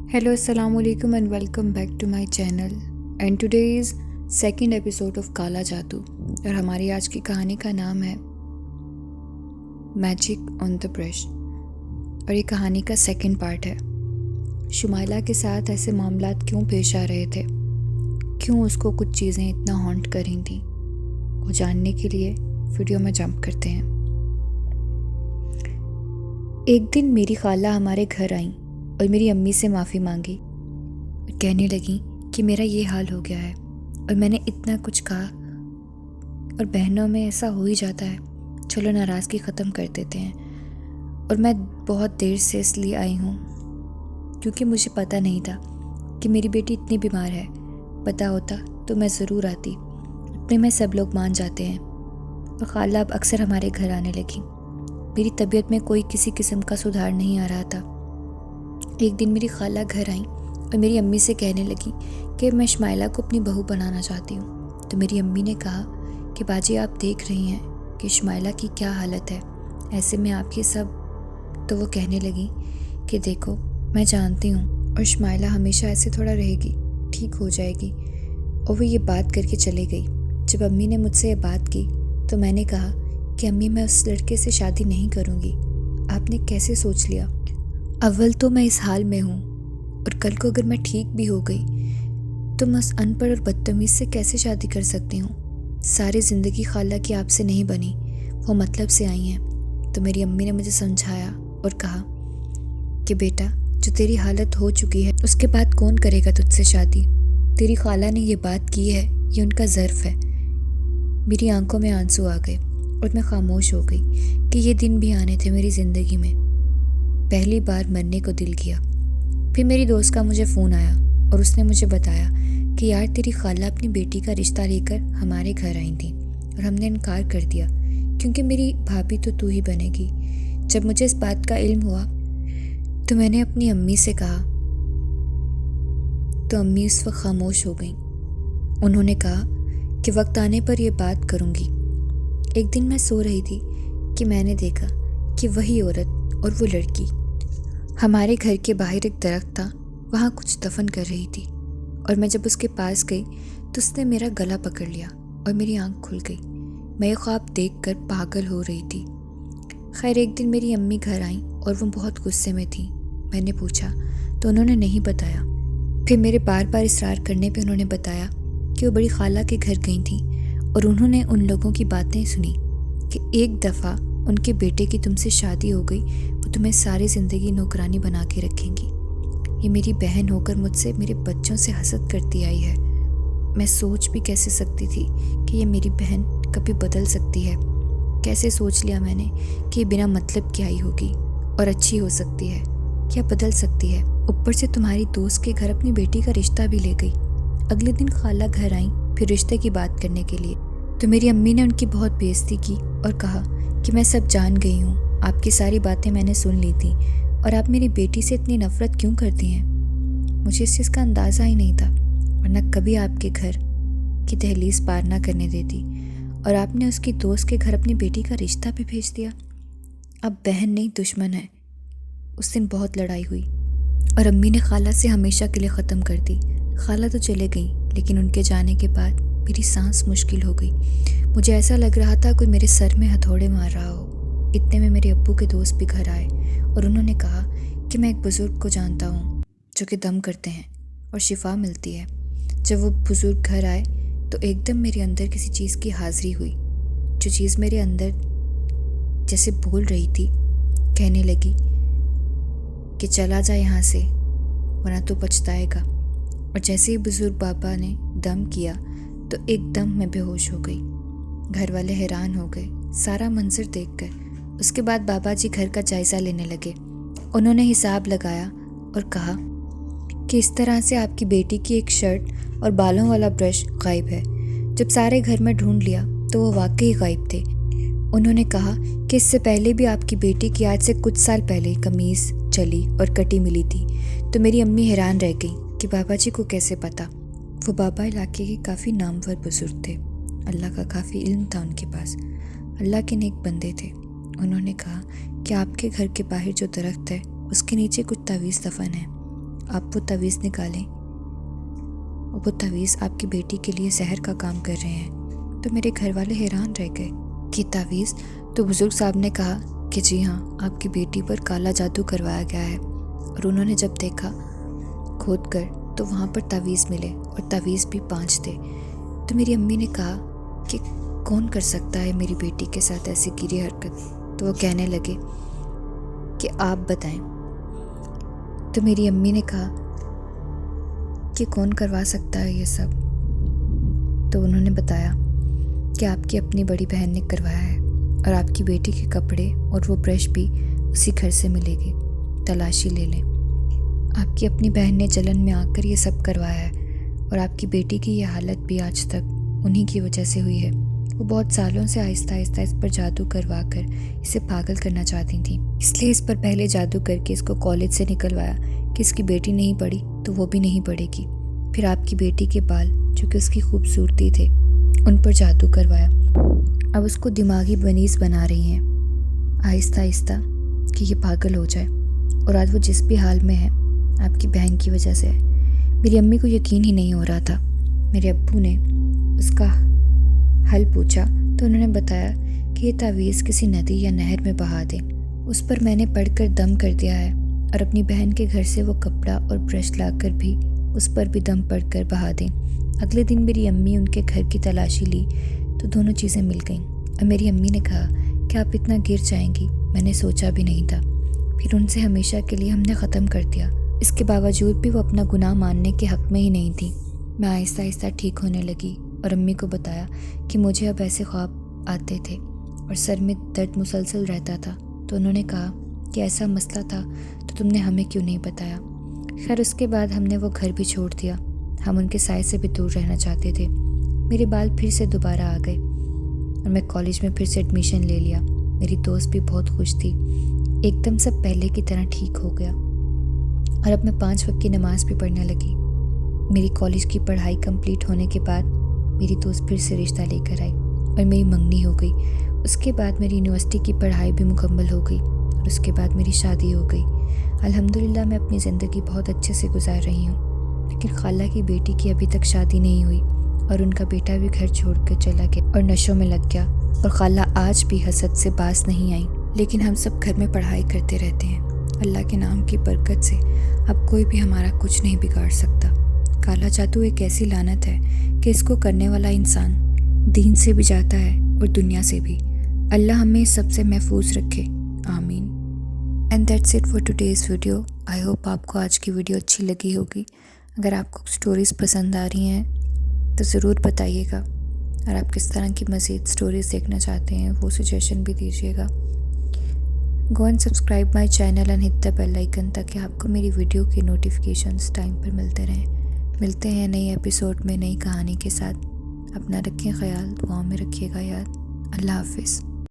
Hello, Assalamu alaikum and welcome back to my channel. And today is second episode of काला जादू और हमारी आज की कहानी का नाम है मैजिक ऑन द ब्रश और ये कहानी का सेकंड पार्ट है। शुमाइला के साथ ऐसे मामलात क्यों पेश आ रहे थे, क्यों उसको कुछ चीज़ें इतना हॉन्ट कर रही थी, वो जानने के लिए वीडियो में जंप करते हैं। एक दिन मेरी खाला हमारे घर आई और मेरी अम्मी से माफ़ी मांगी और कहने लगी कि मेरा ये हाल हो गया है और मैंने इतना कुछ कहा और बहनों में ऐसा हो ही जाता है, चलो नाराज़गी ख़त्म कर देते हैं। और मैं बहुत देर से इसलिए आई हूँ क्योंकि मुझे पता नहीं था कि मेरी बेटी इतनी बीमार है। पता होता तो मैं ज़रूर आती, अपने में सब लोग मान जाते हैं। और खाला अब अक्सर हमारे घर आने लगी। मेरी तबीयत में कोई किसी किस्म का सुधार नहीं आ रहा था। एक दिन मेरी खाला घर आई और मेरी अम्मी से कहने लगी कि मैं शुमाइला को अपनी बहू बनाना चाहती हूँ। तो मेरी अम्मी ने कहा कि बाजी आप देख रही हैं कि शुमाइला की क्या हालत है, ऐसे में आप ये सब। तो वो कहने लगी कि देखो मैं जानती हूँ और शुमाइला हमेशा ऐसे थोड़ा रहेगी, ठीक हो जाएगी। और वो ये बात करके चली गई। जब अम्मी ने मुझसे ये बात की तो मैंने कहा कि अम्मी मैं उस लड़के से शादी नहीं करूँगी। आपने कैसे सोच लिया? अव्वल तो मैं इस हाल में हूँ और कल को अगर मैं ठीक भी हो गई तो मैं उस अनपढ़ और बदतमीज़ से कैसे शादी कर सकती हूँ? सारी ज़िंदगी खाला की आपसे नहीं बनी, वो मतलब से आई हैं। तो मेरी अम्मी ने मुझे समझाया और कहा कि बेटा जो तेरी हालत हो चुकी है उसके बाद कौन करेगा तुझसे शादी? तेरी खाला ने ये बात की है, ये उनका ज़र्फ़ है। मेरी आंखों में आंसू आ गए और मैं खामोश हो गई कि ये दिन भी आने थे मेरी ज़िंदगी में। पहली बार मरने को दिल किया। फिर मेरी दोस्त का मुझे फ़ोन आया और उसने मुझे बताया कि यार तेरी खाला अपनी बेटी का रिश्ता लेकर हमारे घर आई थी और हमने इनकार कर दिया क्योंकि मेरी भाभी तो तू ही बनेगी। जब मुझे इस बात का इल्म हुआ तो मैंने अपनी अम्मी से कहा तो अम्मी उस वक्त खामोश हो गई। उन्होंने कहा कि वक्त आने पर यह बात करूँगी। एक दिन मैं सो रही थी कि मैंने देखा कि वही औरत और वो लड़की हमारे घर के बाहर एक दरख्त था, वहाँ कुछ दफन कर रही थी। और मैं जब उसके पास गई तो उसने मेरा गला पकड़ लिया और मेरी आंख खुल गई। मैं ये ख्वाब देखकर पागल हो रही थी। खैर एक दिन मेरी अम्मी घर आई और वो बहुत गुस्से में थी। मैंने पूछा तो उन्होंने नहीं बताया। फिर मेरे बार बार इसरार करने पे उन्होंने बताया कि वो बड़ी खाला के घर गई थी और उन्होंने उन लोगों की बातें सुनी कि एक दफ़ा उनके बेटे की तुमसे शादी हो गई, वो तुम्हें सारी ज़िंदगी नौकरानी बना के रखेंगी। ये मेरी बहन होकर मुझसे मेरे बच्चों से हसद करती आई है। मैं सोच भी कैसे सकती थी कि ये मेरी बहन कभी बदल सकती है? कैसे सोच लिया मैंने कि ये बिना मतलब की आई होगी और अच्छी हो सकती है, क्या बदल सकती है? ऊपर से तुम्हारी दोस्त के घर अपनी बेटी का रिश्ता भी ले गई। अगले दिन खाला घर आई फिर रिश्ते की बात करने के लिए। तो मेरी अम्मी ने उनकी बहुत बेइज्जती की और कहा कि मैं सब जान गई हूँ, आपकी सारी बातें मैंने सुन ली थी और आप मेरी बेटी से इतनी नफ़रत क्यों करती हैं? मुझे इस चीज़ का अंदाज़ा ही नहीं था, वरना कभी आपके घर की दहलीज पार ना करने देती। और आपने उसकी दोस्त के घर अपनी बेटी का रिश्ता भी भेज दिया। अब बहन नहीं दुश्मन है। उस दिन बहुत लड़ाई हुई और अम्मी ने खाला से हमेशा के लिए ख़त्म कर दी। खाला तो चले गई लेकिन उनके जाने के बाद मेरी सांस मुश्किल हो गई। मुझे ऐसा लग रहा था कोई मेरे सर में हथौड़े मार रहा हो। इतने में मेरे अब्बू के दोस्त भी घर आए और उन्होंने कहा कि मैं एक बुज़ुर्ग को जानता हूँ जो कि दम करते हैं और शिफा मिलती है। जब वो बुज़ुर्ग घर आए तो एकदम मेरे अंदर किसी चीज़ की हाज़िरी हुई। जो चीज़ मेरे अंदर जैसे बोल रही थी, कहने लगी कि चला जा यहाँ से वरना तो पछताएगा। और जैसे ही बुज़ुर्ग बाबा ने दम किया तो एकदम मैं बेहोश हो गई। घर वाले हैरान हो गए सारा मंजर देखकर। उसके बाद बाबा जी घर का जायज़ा लेने लगे। उन्होंने हिसाब लगाया और कहा कि इस तरह से आपकी बेटी की एक शर्ट और बालों वाला ब्रश गायब है। जब सारे घर में ढूंढ लिया तो वो वाकई गायब थे। उन्होंने कहा कि इससे पहले भी आपकी बेटी की आज से कुछ साल पहले कमीज़ चली और कटी मिली थी। तो मेरी अम्मी हैरान रह गई कि बाबा जी को कैसे पता। वो बाबा इलाके के काफ़ी नामवर बुजुर्ग थे। अल्लाह का काफ़ी इल्म था उनके पास, अल्लाह के नेक बंदे थे। उन्होंने कहा कि आपके घर के बाहर जो दरख्त है उसके नीचे कुछ तावीज़ दफन है। آپ وہ تعویذ نکالیں، وہ تعویذ آپ کی بیٹی کے لیے زہر کا کام کر رہے ہیں۔ تو میرے گھر والے حیران رہ گئے کہ تعویذ؟ تو بزرگ صاحب نے کہا کہ جی ہاں، آپ کی بیٹی پر کالا جادو کروایا گیا ہے۔ اور انہوں نے جب دیکھا کھود کر تو وہاں پر تعویذ ملے، اور تعویذ بھی 5 تھے۔ تو میری امی نے کہا کہ کون کر سکتا ہے میری بیٹی کے ساتھ ایسی گری حرکت؟ تو وہ کہنے لگے کہ آپ بتائیں۔ تو میری امی نے کہا کہ کون کروا سکتا ہے یہ سب؟ تو انہوں نے بتایا کہ آپ کی اپنی بڑی بہن نے کروایا ہے، اور آپ کی بیٹی کے کپڑے اور وہ برش بھی اسی گھر سے ملے گی، تلاشی لے لیں۔ آپ کی اپنی بہن نے جلن میں آ کر یہ سب کروایا ہے، اور آپ کی بیٹی کی یہ حالت بھی آج تک انہی کی وجہ سے ہوئی ہے۔ وہ بہت سالوں سے آہستہ آہستہ اس پر جادو کروا کر اسے پاگل کرنا چاہتی تھیں، اس لیے اس پر پہلے جادو کر کے اس کو کالج سے نکلوایا کہ اس کی بیٹی نہیں پڑھی تو وہ بھی نہیں پڑھے گی۔ پھر آپ کی بیٹی کے بال، جو کہ اس کی خوبصورتی تھے، ان پر جادو کروایا۔ اب اس کو دماغی بنیز بنا رہی ہیں آہستہ آہستہ کہ یہ پاگل ہو جائے، اور آج وہ جس بھی حال میں ہے آپ کی بہن کی وجہ سے ہے۔ میری امی کو یقین ہی نہیں ہو رہا تھا۔ میرے ابو نے اس کا حل پوچھا تو انہوں نے بتایا کہ یہ تعویذ کسی ندی یا نہر میں بہا دیں۔ اس پر میں نے پڑھ کر دم کر دیا ہے، اور اپنی بہن کے گھر سے وہ کپڑا اور برش لا کر بھی اس پر بھی دم پڑھ کر بہا دیں۔ اگلے دن میری امی ان کے گھر کی تلاشی لی تو دونوں چیزیں مل گئیں، اور میری امی نے کہا کہ آپ اتنا گر جائیں گی، میں نے سوچا بھی نہیں تھا۔ پھر ان سے ہمیشہ کے لیے ہم نے ختم کر دیا۔ اس کے باوجود بھی وہ اپنا گناہ ماننے کے حق میں ہی نہیں تھی۔ میں آہستہ آہستہ ٹھیک ہونے لگی، اور امی کو بتایا کہ مجھے اب ایسے خواب آتے تھے اور سر میں درد مسلسل رہتا تھا۔ تو انہوں نے کہا کہ ایسا مسئلہ تھا تو تم نے ہمیں کیوں نہیں بتایا؟ خیر اس کے بعد ہم نے وہ گھر بھی چھوڑ دیا، ہم ان کے سائے سے بھی دور رہنا چاہتے تھے۔ میرے بال پھر سے دوبارہ آ گئے، اور میں کالج میں پھر سے ایڈمیشن لے لیا۔ میری دوست بھی بہت خوش تھی، ایک دم سب پہلے کی طرح ٹھیک ہو گیا، اور اب میں 5 وقت کی نماز بھی پڑھنے لگی۔ میری کالج کی پڑھائی کمپلیٹ ہونے کے بعد میری دوست پھر سے رشتہ لے کر آئی، اور میری منگنی ہو گئی۔ اس کے بعد میری یونیورسٹی کی پڑھائی بھی مکمل ہو گئی، اور اس کے بعد میری شادی ہو گئی۔ الحمدللہ میں اپنی زندگی بہت اچھے سے گزار رہی ہوں، لیکن خالہ کی بیٹی کی ابھی تک شادی نہیں ہوئی، اور ان کا بیٹا بھی گھر چھوڑ کر چلا گیا اور نشوں میں لگ گیا، اور خالہ آج بھی حسد سے باز نہیں آئی۔ لیکن ہم سب گھر میں پڑھائی کرتے رہتے ہیں۔ اللہ کے نام کی برکت سے اب کوئی بھی ہمارا کچھ نہیں بگاڑ سکتا۔ کالا جادو ایک ایسی لعنت ہے کہ اس کو کرنے والا انسان دین سے بھی جاتا ہے اور دنیا سے بھی۔ اللہ ہمیں سب سے محفوظ رکھے، آمین۔ And that's it for today's video. I hope آپ کو آج کی ویڈیو اچھی لگی ہوگی۔ اگر آپ کو سٹوریز پسند آ رہی ہیں تو ضرور بتائیے گا، اور آپ کس طرح کی مزید سٹوریز دیکھنا چاہتے ہیں وہ سجیشن بھی دیجیے گا۔ Go and subscribe my channel and hit the bell icon تاکہ آپ کو میری ویڈیو کی نوٹیفیکیشنز ٹائم پر ملتے رہیں۔ ملتے ہیں نئی ایپیسوڈ میں نئی کہانی کے ساتھ۔ اپنا رکھیں خیال، دعاؤں میں رکھیے گا یاد۔ اللہ حافظ۔